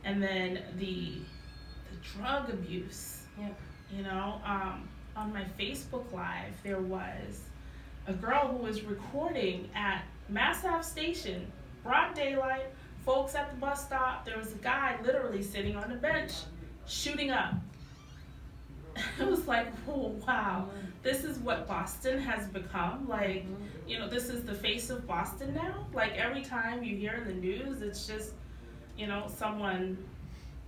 And then the drug abuse. Yeah. You know, on my Facebook Live, there was a girl who was recording at Mass Ave Station, broad daylight, folks at the bus stop. There was a guy literally sitting on the bench shooting up. It was like, oh, wow, this is what Boston has become. Like, you know, this is the face of Boston now. Like, every time you hear in the news, it's just, you know, someone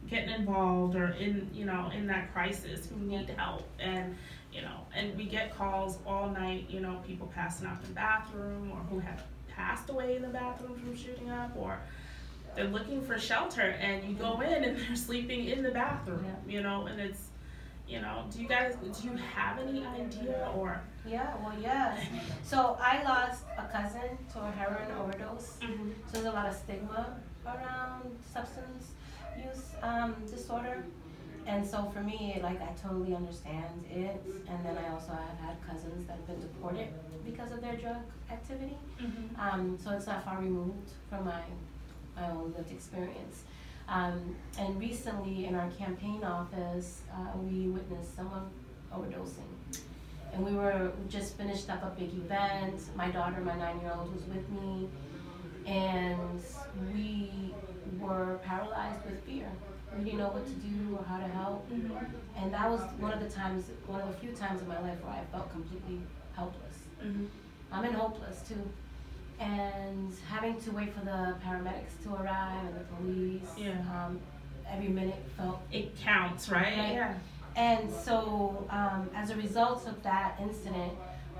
getting involved or in that crisis who need help. And, you know, and we get calls all night, you know, people passing out in the bathroom or who have passed away in the bathroom from shooting up, or they're looking for shelter and you go in and they're sleeping in the bathroom, you know, and it's, you know, do you have any idea or? Yeah, well, yes. So I lost a cousin to a heroin overdose. Mm-hmm. So there's a lot of stigma around substance use disorder. And so for me, like, I totally understand it. And then I also have had cousins that have been deported because of their drug activity. Mm-hmm. So it's not far removed from my own lived experience. And recently in our campaign office, we witnessed someone overdosing. And we just finished up a big event. My daughter, my 9-year-old, was with me. And we were paralyzed with fear. We didn't know what to do or how to help. Mm-hmm. And that was one of the few times in my life where I felt completely helpless. Mm-hmm. And hopeless too. And having to wait for the paramedics to arrive and the police. Every minute felt it counts, right? Yeah. And so as a result of that incident,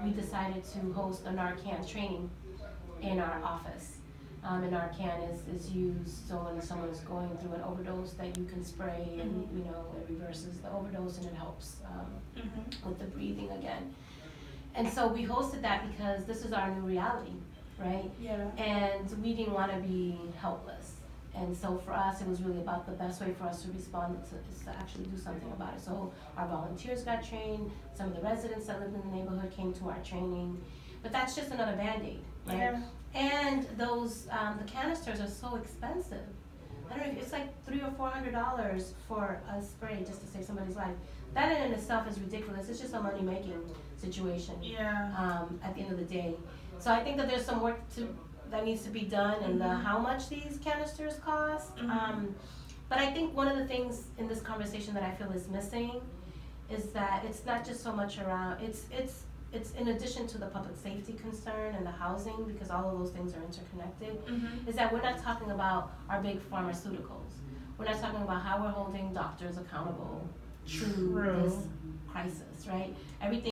we decided to host a Narcan training in our office. And Narcan is used so when someone's going through an overdose that you can spray and you know it reverses the overdose and it helps with the breathing again. And so we hosted that because this is our new reality, right? Yeah. And we didn't want to be helpless. And so for us, it was really about the best way for us to respond is to actually do something about it. So our volunteers got trained. Some of the residents that lived in the neighborhood came to our training. But that's just another Band-Aid, right? Yeah. And those the canisters are so expensive. I don't know if it's like $300 or $400 for a spray just to save somebody's life. That in itself is ridiculous. It's just a money-making situation. Yeah. At the end of the day, so I think that there's some work that needs to be done in how much these canisters cost. But I think one of the things in this conversation that I feel is missing is that it's not just so much around it's in addition to the public safety concern and the housing, because all of those things are interconnected, is that we're not talking about our big pharmaceuticals. We're not talking about how we're holding doctors accountable to this crisis, right? Everything